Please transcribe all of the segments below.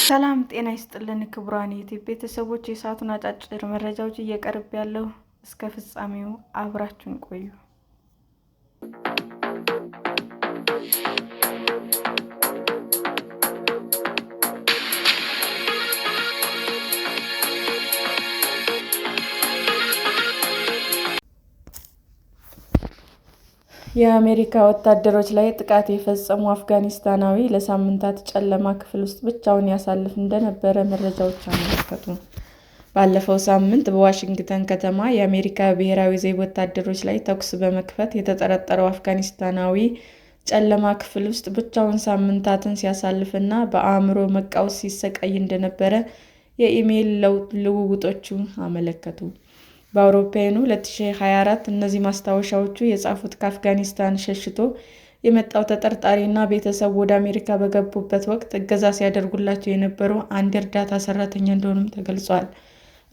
ሰላም ጤና ይስጥልን ክቡራን የዩቲዩብ ቤተሰቦች፣ የሰዓቱን አጫጭር መረጃዎች እየቀርብ ያለው እስከ ፍጻሜው አብራችሁን ቆዩ። የአሜሪካ ወታደሮች ላይ ጥቃት የፈጸሙ አፍጋኒስታናዊ ለሳምንታት ጨለማ ክፍል ውስጥ ብቻውን ያሳልፍ እንደነበረ መረጃዎች አመለከቱ። ባለፈው ሳምንት በዋሽንግተን ከተማ የአሜሪካ ብሔራዊ ዘብ ወታደሮች ላይ ተኩስ በመክፈት የተጠረጠረው አፍጋኒስታናዊ ጨለማ ክፍል ውስጥ ብቻውን ሳምንታትን ሲያሳልፍና በአእምሮ መቃወስ ሲሰቃይ እንደነበረ የኢሜይል ልውውጦቹ አመለከቱ። በአውሮፓውያኑ 2024 እነዚህ ማስታወሻዎቹ የጻፉት ከአፍጋኒስታን ሸሽቶ የመጣው ተጠርጣሪ እና ቤተሰቡ ወደ አሜሪካ በገቡበት ወቅት እገዛ ሲያደርጉላቸው የነበሩ አንድ የእርዳታ ሰራተኛ እንደሆኑም ተገልጿል።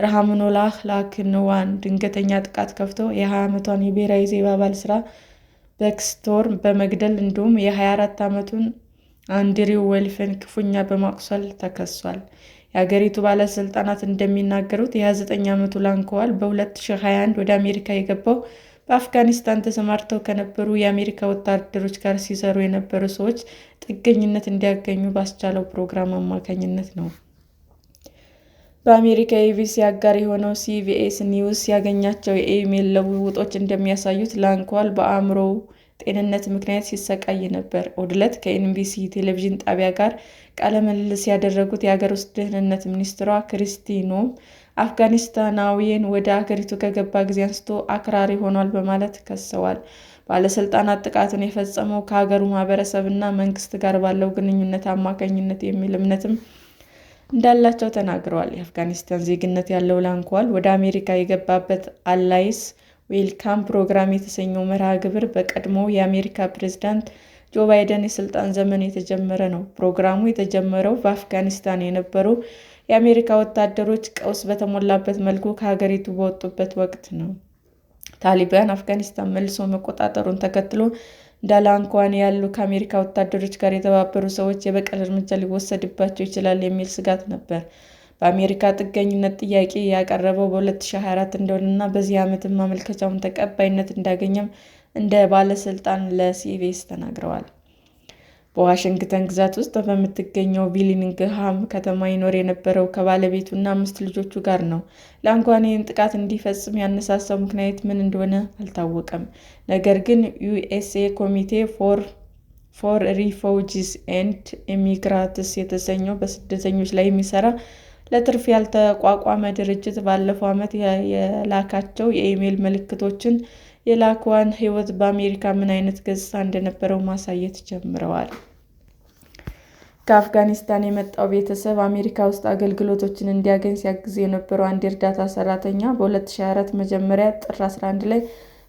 ረሃምኖላህ ላክንዋን ድንገተኛ ጥቃት ከፍቶ የ20 ዓመቷን የብሔራዊ ዘብ አባል ስራ በክስቶር በመግደል እንዲሁም የ24 ዓመቱን አንድሪው ወልፍን ክፉኛ በማቁሰል ተከሷል። የአገሪቱ ባለስልጣናት እንደሚናገሩት የ29 ዓመቱ ላንኮዋል በ2021 ወደ አሜሪካ የገባው በአፍጋኒስታን ተሰማርተው ከነበሩ የአሜሪካ ወታደሮች ጋር ሲሰሩ የነበሩ ሰዎች ጥገኝነት እንዲያገኙ ባስቻለው ፕሮግራም አማካኝነት ነው። በአሜሪካ የኢቢሲ አጋር የሆነው ሲቢኤስ ኒውስ ያገኛቸው የኢሜይል ልውውጦች እንደሚያሳዩት ላንኮዋል በአእምሮው ጤንነት ምክንያት ሲሰቃይ ነበር። እሁድ ዕለት ከኤንቢሲ ቴሌቪዥን ጣቢያ ጋር ቃለ ምልልስ ያደረጉት የአገር ውስጥ ደህንነት ሚኒስትሯ ክሪስቲ ኖም አፍጋኒስታናዊውን ወደ አገሪቱ ከገባ ጊዜ አንስቶ አክራሪ ሆኗል በማለት ከሰዋል። ባለስልጣናት ጥቃቱን የፈጸመው ከሀገሩ ማህበረሰብ እና መንግስት ጋር ባለው ግንኙነት አማካኝነት የሚል እምነትም እንዳላቸው ተናግረዋል። የአፍጋኒስታን ዜግነት ያለው ላንኮዋል ወደ አሜሪካ የገባበት አላይስ ዌልካም ፕሮግራም የተሰኘው መርሃ ግብር በቀድሞው የአሜሪካ ፕሬዝዳንት ጆ ባይደን የስልጣን ዘመን የተጀመረ ነው። ፕሮግራሙ የተጀመረው በአፍጋኒስታን የነበሩ የአሜሪካ ወታደሮች ቀውስ በተሞላበት መልኩ ከሀገሪቱ በወጡበት ወቅት ነው። ታሊባን አፍጋኒስታን መልሶ መቆጣጠሩን ተከትሎ እንደ ላንኮዋን ያሉ ከአሜሪካ ወታደሮች ጋር የተባበሩ ሰዎች የበቀል እርምጃ ሊወሰድባቸው ይችላል የሚል ስጋት ነበር። በአሜሪካ ጥገኝነት ጥያቄ ያቀረበው በ2024 እንደሆነና በዚህ ዓመትም ማመልከቻውን ተቀባይነት እንዳገኘም እንደ ባለስልጣን ለሲቢኤስ ተናግረዋል። በዋሽንግተን ግዛት ውስጥ በምትገኘው ቢሊንግሃም ከተማ ይኖር የነበረው ከባለቤቱ እና 5 ልጆቹ ጋር ነው። ላንኮዋን ይህን ጥቃት እንዲፈጽም ያነሳሳው ምክንያት ምን እንደሆነ አልታወቀም። ነገር ግን ዩኤስኤ ኮሚቴ ፎር ሪፉጂስ ኤንድ ኢሚግራንትስ የተሰኘው በስደተኞች ላይ የሚሰራ ለትርፍ ያልተቋቋመ ድርጅት ባለፈው ዓመት የላካቸው የኢሜይል መልዕክቶችን የላንኮዋን ሕይወት በአሜሪካ ምን አይነት ገጽታ እንደነበረው ማሳየት ጀምረዋል። ከአፍጋኒስታን የመጣው ቤተሰብ አሜሪካ ውስጥ አገልግሎቶችን እንዲያገኝ ሲያግዝ የነበረው አንድ የእርዳታ ሰራተኛ በ2024 መጀመሪያ ጥር 11 ላይ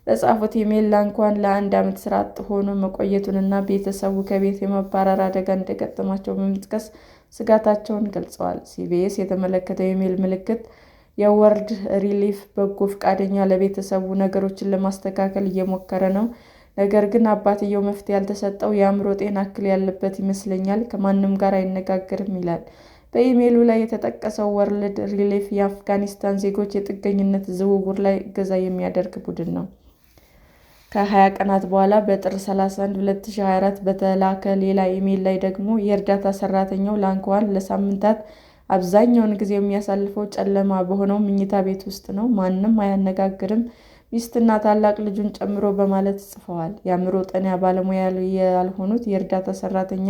በጻፉት ኢሜይል ላንኮዋን ለ1 ዓመት ስራ አጥ ሆኖ መቆየቱንና ቤተሰቡ ከቤት የመባረር አደጋ እንደገጠማቸው በመጥቀስ ስጋታቸውን ገልጸዋል። ሲቢኤስ የተመለከተው የኢሜይል መልዕክት የወርልድ ሪሊፍ በጎ ፈቃደኛ ለቤተሰቡ ነገሮችን ለማስተካከል እየሞከረ ነው፣ ነገር ግን አባትየው መፍትሄ ያልተሰጠው የአእምሮ ጤና እክል ያለበት ይመስለኛል፣ ከማንም ጋር አይነጋገርም ይላል። በኢሜይሉ ላይ የተጠቀሰው ወርልድ ሪሊፍ የአፍጋኒስታን ዜጎች የጥገኝነት ዝውውር ላይ እገዛ የሚያደርግ ቡድን ነው። ከ20 ቀናት በኋላ በጥር 31 2024 በተላከ ሌላ ኢሜይል ላይ ደግሞ የእርዳታ ሰራተኛው ላንኮዋን ለሳምንታት አብዛኛውን ጊዜ የሚያሳልፈው ጨለማ በሆነው መኝታ ቤት ውስጥ ነው፣ ማንም አያነጋግርም፣ ሚስትና ታላቅ ልጁን ጨምሮ በማለት ጽፈዋል። የአእምሮ ጤና ባለሙያ ያልሆኑት የእርዳታ ሰራተኛ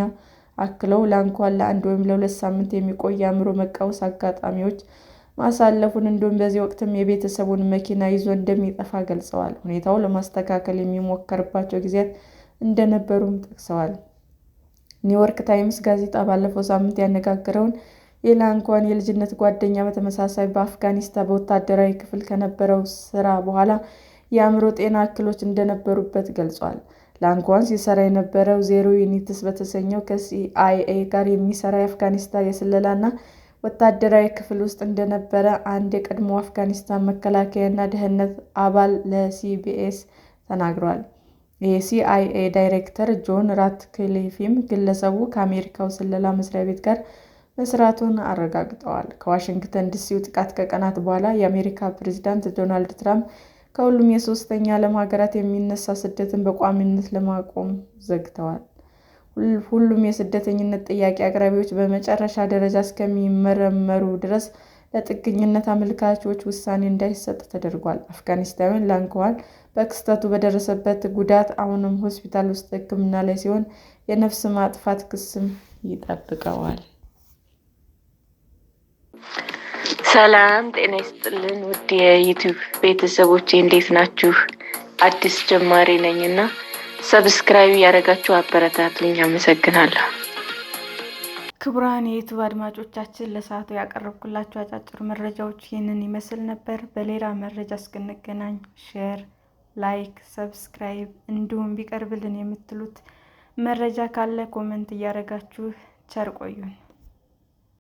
አክለው ላንኮዋን ለ1 ወይም ለ2 ሳምንት የሚቆይ የአእምሮ መቃወስ አጋጣሚዎች ማሳለፉን እንዲሁም በዚህ ወቅትም የቤተሰቡን መኪና ይዞ እንደሚጠፋ ገልጸዋል። ሁኔታው ለማስተካከል የሚሞከርባቸው ጊዜያት እንደነበሩም ጠቅሰዋል። ኒውዮርክ ታይምስ ጋዜጣ ባለፈው ሳምንት ያነጋገረውን የላንኮዋን የልጅነት ጓደኛ በተመሳሳይ በአፍጋኒስታን በወታደራዊ ክፍል ከነበረው ስራ በኋላ የአእምሮ ጤና እክሎች እንደነበሩበት ገልጿል። ላንኮዋን ሲሰራ የነበረው ዜሮ ዩኒትስ በተሰኘው ከሲአይኤ ጋር የሚሰራ የአፍጋኒስታን የስለላና ወታደራዊ ክፍል ውስጥ እንደነበረ አንድ የቀድሞ አፍጋኒስታን መከላከያና ደህንነት አባል ለሲቢኤስ ተናግረዋል። የሲአይኤ ዳይሬክተር ጆን ራትክሊፍም ግለሰቡ ከአሜሪካው ስለላ መስሪያ ቤት ጋር መስራቱን አረጋግጠዋል። ከዋሽንግተን ዲሲው ጥቃት ከቀናት በኋላ የአሜሪካ ፕሬዝዳንት ዶናልድ ትራምፕ ከሁሉም የሶስተኛ ዓለም ሀገራት የሚነሳ ስደትን በቋሚነት ለማቆም ዘግተዋል። ሁሉም የስደተኝነት ጥያቄ አቅራቢዎች በመጨረሻ ደረጃ እስከሚመረመሩ ድረስ ለጥገኝነት አመልካቾች ውሳኔ እንዳይሰጥ ተደርጓል። አፍጋኒስታዊው ላንኳን በክስተቱ በደረሰበት ጉዳት አሁንም ሆስፒታል ውስጥ ሕክምና ላይ ሲሆን የነፍስ ማጥፋት ክስም ይጠብቀዋል። ሰላም ጤና ይስጥልን ውድ የዩቲዩብ ቤተሰቦቼ እንዴት ናችሁ? አዲስ ጀማሪ ነኝና ሰብስክራይብ ያደረጋችሁ አበረታቱልኝ። አመሰግናለሁ። ክቡራን የዩቲዩብ አድማጮቻችን ለሰዓቱ ያቀረብኩላችሁ አጫጭር መረጃዎች ይህንን ይመስል ነበር። በሌላ መረጃ እስክንገናኝ ሼር፣ ላይክ፣ ሰብስክራይብ እንዲሁም ቢቀርብልን የምትሉት መረጃ ካለ ኮሜንት እያደረጋችሁ ቸር ቆዩን።